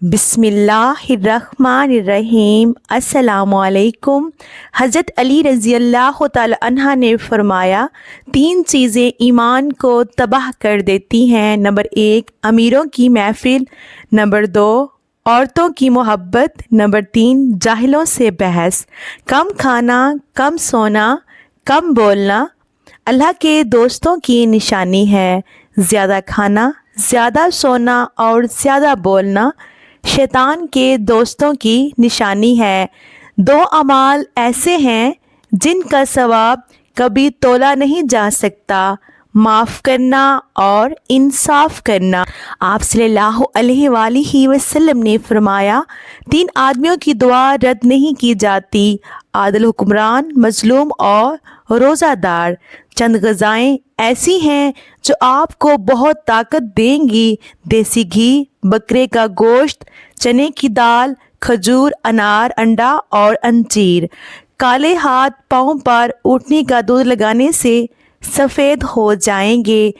بسم اللہ الرحمن الرحیم۔ السلام علیکم۔ حضرت علی رضی اللہ تعالی عنہ نے فرمایا 3 چیزیں ایمان کو تباہ کر دیتی ہیں۔ نمبر 1 امیروں کی محفل، نمبر 2 عورتوں کی محبت، نمبر 3 جاہلوں سے بحث۔ کم کھانا، کم سونا، کم بولنا اللہ کے دوستوں کی نشانی ہے۔ زیادہ کھانا، زیادہ سونا اور زیادہ بولنا شیطان کے دوستوں کی نشانی ہے۔ 2 اعمال ایسے ہیں جن کا ثواب کبھی تولا نہیں جا سکتا، معاف کرنا اور انصاف کرنا۔ آپ صلی اللہ علیہ وآلہ وسلم نے فرمایا 3 آدمیوں کی دعا رد نہیں کی جاتی: عادل حکمران، مظلوم اور روزہ دار۔ چند غذائیں ایسی ہیں جو آپ کو بہت طاقت دیں گی: دیسی گھی، بکرے کا گوشت، چنے کی دال، کھجور، انار، انڈا اور انجیر۔ کالے ہاتھ پاؤں پر اونٹنی کا دودھ لگانے سے سفید ہو جائیں گے۔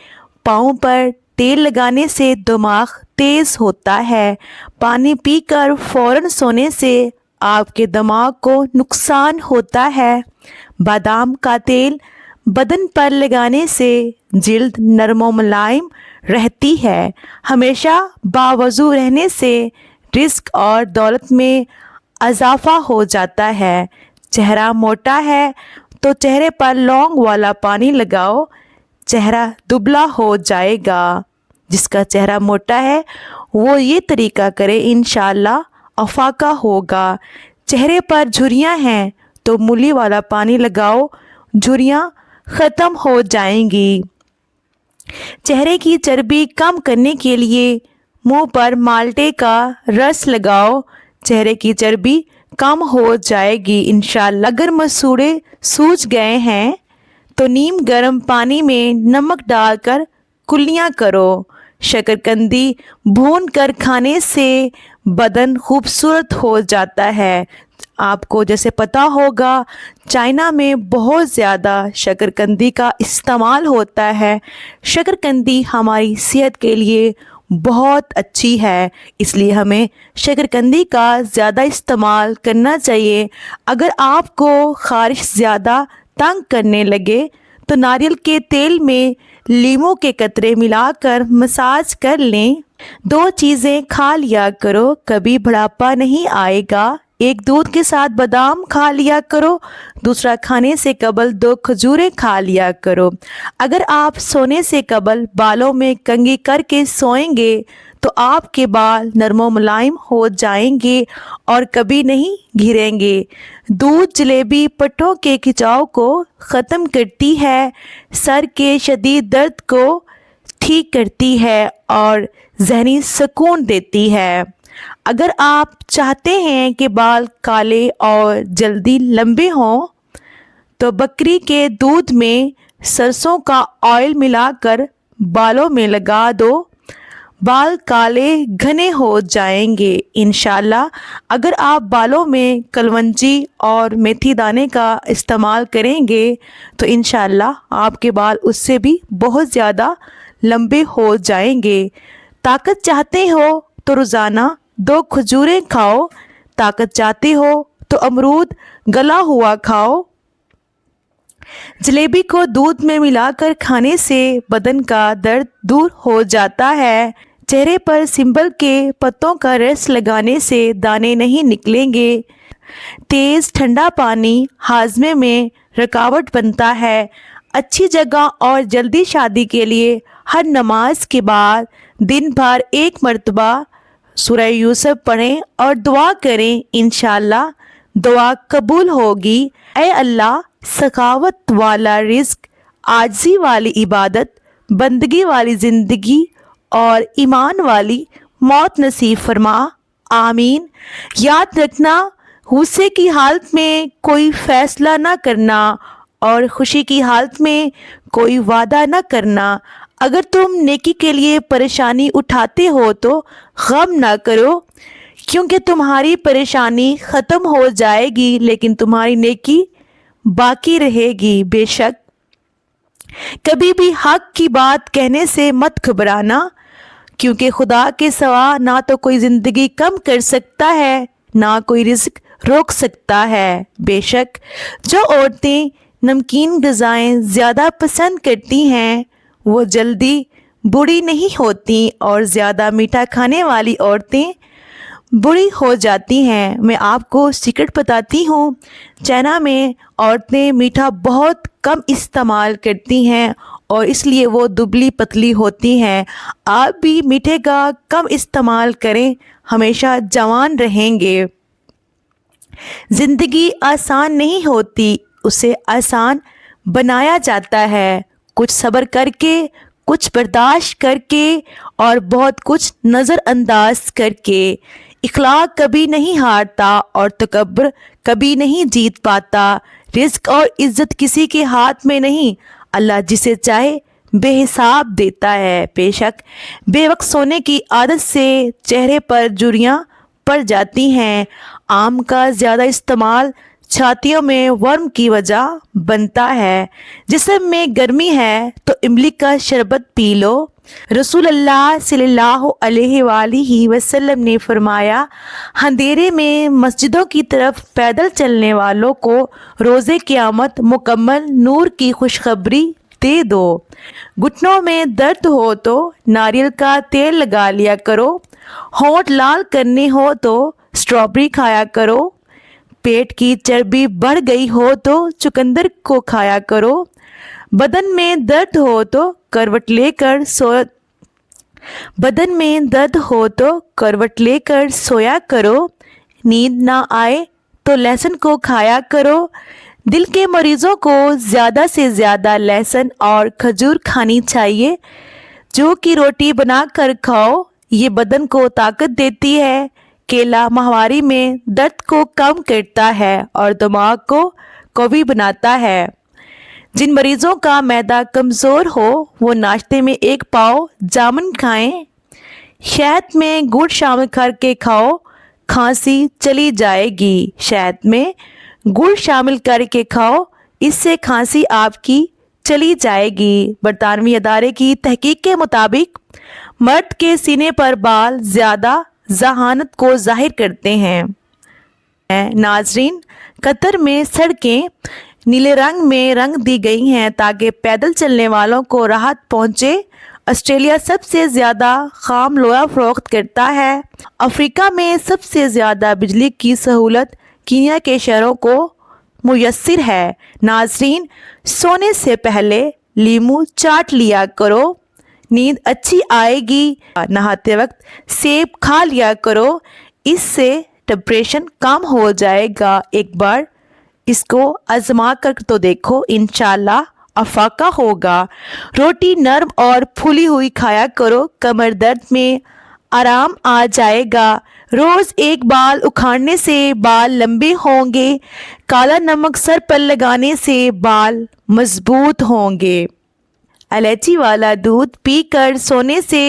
پاؤں پر تیل لگانے سے دماغ تیز ہوتا ہے۔ پانی پی کر فوراً سونے سے آپ کے دماغ کو نقصان ہوتا ہے۔ بادام کا تیل بدن پر لگانے سے جلد نرم و ملائم رہتی ہے۔ ہمیشہ باوضو رہنے سے رزق اور دولت میں اضافہ ہو جاتا ہے۔ چہرہ موٹا ہے تو چہرے پر لونگ والا پانی لگاؤ، چہرہ دبلا ہو جائے گا۔ جس کا چہرہ موٹا ہے وہ یہ طریقہ کرے، انشاءاللہ افاقہ ہوگا۔ چہرے پر جھریاں ہیں تو مولی والا پانی لگاؤ، جھریاں ختم ہو جائیں گی۔ چہرے کی چربی کم کرنے کے لیے منہ پر مالٹے کا رس لگاؤ، چہرے کی چربی کم ہو جائے گی انشاءاللہ۔ اگر مسوڑے سوج گئے ہیں تو نیم گرم پانی میں نمک ڈال کر کلیاں کرو۔ شکرکندی بھون کر کھانے سے بدن خوبصورت ہو جاتا ہے۔ آپ کو جیسے پتہ ہوگا چائنا میں بہت زیادہ شکرکندی کا استعمال ہوتا ہے۔ شکرکندی ہماری صحت کے لیے بہت اچھی ہے، اس لیے ہمیں شکرکندی کا زیادہ استعمال کرنا چاہیے۔ اگر آپ کو خارش زیادہ تنگ کرنے لگے تو ناریل کے تیل میں لیموں کے قطرے ملا کر مساج کر لیں۔ 2 چیزیں کھا لیا کرو، کبھی بڑھاپا نہیں آئے گا۔ ایک دودھ کے ساتھ بادام کھا لیا کرو، دوسرا کھانے سے قبل 2 کھجوریں کھا لیا کرو۔ اگر آپ سونے سے قبل بالوں میں کنگھی کر کے سوئیں گے تو آپ کے بال نرم و ملائم ہو جائیں گے اور کبھی نہیں گھریں گے۔ دودھ جلیبی پٹھوں کے کھچاؤ کو ختم کرتی ہے، سر کے شدید درد کو ٹھیک کرتی ہے اور ذہنی سکون دیتی ہے۔ اگر آپ چاہتے ہیں کہ بال کالے اور جلدی لمبے ہوں تو بکری کے دودھ میں سرسوں کا آئل ملا کر بالوں میں لگا دو، بال کالے گھنے ہو جائیں گے انشاءاللہ۔ اگر آپ بالوں میں کلونجی اور میتھی دانے کا استعمال کریں گے تو انشاءاللہ آپ کے بال اس سے بھی بہت زیادہ لمبے ہو جائیں گے۔ طاقت چاہتے ہو تو روزانہ 2 کھجوریں کھاؤ، طاقت چاہتے ہو تو امرود گلا ہوا کھاؤ۔ جلیبی کو دودھ میں ملا کر کھانے سے بدن کا درد دور ہو جاتا ہے۔ چہرے پر سنبل کے پتوں کا رس لگانے سے دانے نہیں نکلیں گے۔ تیز ٹھنڈا پانی ہاضمے میں رکاوٹ بنتا ہے۔ اچھی جگہ اور جلدی شادی کے لیے ہر نماز کے بعد دن بھر 1 مرتبہ سورہ یوسف پڑھیں اور دعا کریں، انشاءاللہ دعا قبول ہوگی۔ اے اللہ، سخاوت والا رزق، عاجزی والی عبادت، بندگی والی زندگی اور ایمان والی موت نصیب فرما، آمین۔ یاد رکھنا، غصے کی حالت میں کوئی فیصلہ نہ کرنا اور خوشی کی حالت میں کوئی وعدہ نہ کرنا۔ اگر تم نیکی کے لیے پریشانی اٹھاتے ہو تو غم نہ کرو، کیونکہ تمہاری پریشانی ختم ہو جائے گی لیکن تمہاری نیکی باقی رہے گی۔ بے شک کبھی بھی حق کی بات کہنے سے مت گھبرانا، کیونکہ خدا کے سوا نہ تو کوئی زندگی کم کر سکتا ہے نہ کوئی رزق روک سکتا ہے۔ بے شک جو عورتیں نمکین غذائیں زیادہ پسند کرتی ہیں وہ جلدی بوڑھی نہیں ہوتی، اور زیادہ میٹھا کھانے والی عورتیں بوڑھی ہو جاتی ہیں۔ میں آپ کو سیکرٹ بتاتی ہوں، چائنا میں عورتیں میٹھا بہت کم استعمال کرتی ہیں اور اس لیے وہ دبلی پتلی ہوتی ہیں۔ آپ بھی میٹھے کا کم استعمال کریں، ہمیشہ جوان رہیں گے۔ زندگی آسان نہیں ہوتی، اسے آسان بنایا جاتا ہے، کچھ صبر کر کے، کچھ برداشت کر کے اور بہت کچھ نظر انداز کر کے۔ اخلاق کبھی نہیں ہارتا اور تکبر کبھی نہیں جیت پاتا۔ رزق اور عزت کسی کے ہاتھ میں نہیں، اللہ جسے چاہے بے حساب دیتا ہے۔ بے شک بے وقت سونے کی عادت سے چہرے پر جھریاں پڑ جاتی ہیں۔ آم کا زیادہ استعمال چھاتیوں میں ورم کی وجہ بنتا ہے۔ جسم میں گرمی ہے تو املی کا شربت پی لو۔ رسول اللہ صلی اللہ علیہ وآلہ وسلم نے فرمایا، اندھیرے میں مسجدوں کی طرف پیدل چلنے والوں کو روز قیامت مکمل نور کی خوشخبری دے دو۔ گھٹنوں میں درد ہو تو ناریل کا تیل لگا لیا کرو، ہونٹ لال کرنے ہو تو اسٹرابری کھایا کرو، پیٹ کی چربی بڑھ گئی ہو تو چقندر کو کھایا کرو، بدن میں درد ہو تو کروٹ لے کر سویا کرو، نیند نہ آئے تو لہسن کو کھایا کرو۔ دل کے مریضوں کو زیادہ سے زیادہ لہسن اور کھجور کھانی چاہیے۔ جو کی روٹی بنا کر کھاؤ، یہ بدن کو طاقت دیتی ہے۔ کیلا ماہواری میں درد کو کم کرتا ہے اور دماغ کو قوی بناتا ہے۔ جن مریضوں کا معدہ کمزور ہو وہ ناشتے میں 1 پاؤ جامن کھائیں، شہد میں گڑ شامل کر کے کھاؤ، کھانسی چلی جائے گی۔ شہد میں گڑ شامل کر کے کھاؤ، اس سے کھانسی آپ کی چلی جائے گی۔ برطانوی ادارے کی تحقیق کے مطابق مرد کے سینے پر بال زیادہ ذہانت کو ظاہر کرتے ہیں۔ ناظرین، قطر میں سڑکیں نیلے رنگ میں رنگ دی گئی ہیں تاکہ پیدل چلنے والوں کو راحت پہنچے۔ آسٹریلیا سب سے زیادہ خام لوہا فروخت کرتا ہے۔ افریقہ میں سب سے زیادہ بجلی کی سہولت کینیا کے شہروں کو میسر ہے۔ ناظرین، سونے سے پہلے لیموں چاٹ لیا کرو، نیند اچھی آئے گی۔ نہاتے وقت سیب کھا لیا کرو، اس سے ڈپریشن کم ہو جائے گا۔ ایک بار اس کو آزما کر تو دیکھو، انشاءاللہ افاقہ ہوگا۔ روٹی نرم اور پھولی ہوئی کھایا کرو، کمر درد میں آرام آ جائے گا۔ روز 1 بال اکھاڑنے سے بال لمبے ہوں گے، کالا نمک سر پر لگانے سے بال مضبوط ہوں گے۔ الائچی والا دودھ پی کر سونے سے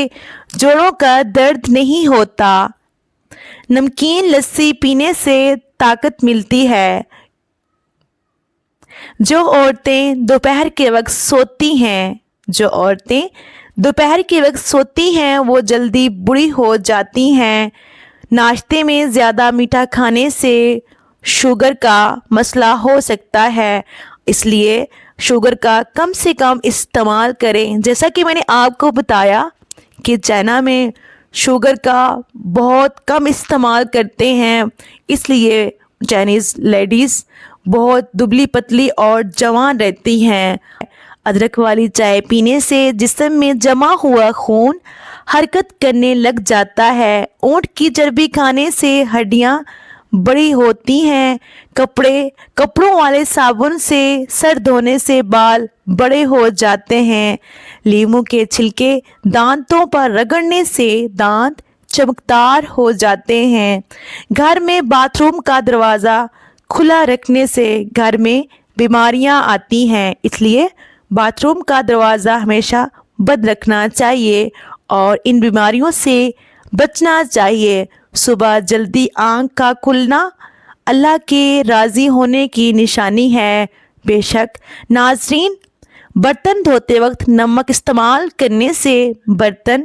جوڑوں کا درد نہیں ہوتا۔ نمکین لسی پینے سے طاقت ملتی ہے۔ جو عورتیں دوپہر کے وقت سوتی ہیں وہ جلدی بوڑھی ہو جاتی ہیں۔ ناشتے میں زیادہ میٹھا کھانے سے شوگر کا مسئلہ ہو سکتا ہے، اس لیے شوگر کا کم سے کم استعمال کریں۔ جیسا کہ میں نے آپ کو بتایا کہ چائنا میں شوگر کا بہت کم استعمال کرتے ہیں، اس لیے چائنیز لیڈیز بہت دبلی پتلی اور جوان رہتی ہیں۔ ادرک والی چائے پینے سے جسم میں جمع ہوا خون حرکت کرنے لگ جاتا ہے۔ اونٹ کی چربی کھانے سے ہڈیاں بڑی ہوتی ہیں۔ کپڑوں والے صابن سے سر دھونے سے بال بڑے ہو جاتے ہیں۔ لیموں کے چھلکے دانتوں پر رگڑنے سے دانت چمکدار ہو جاتے ہیں۔ گھر میں باتھ روم کا دروازہ کھلا رکھنے سے گھر میں بیماریاں آتی ہیں، اس لیے باتھ روم کا دروازہ ہمیشہ بند رکھنا چاہیے اور ان بیماریوں سے بچنا چاہیے۔ صبح جلدی آنکھ کا کھلنا اللہ کے راضی ہونے کی نشانی ہے۔ بے شک ناظرین، برتن دھوتے وقت نمک استعمال کرنے سے برتن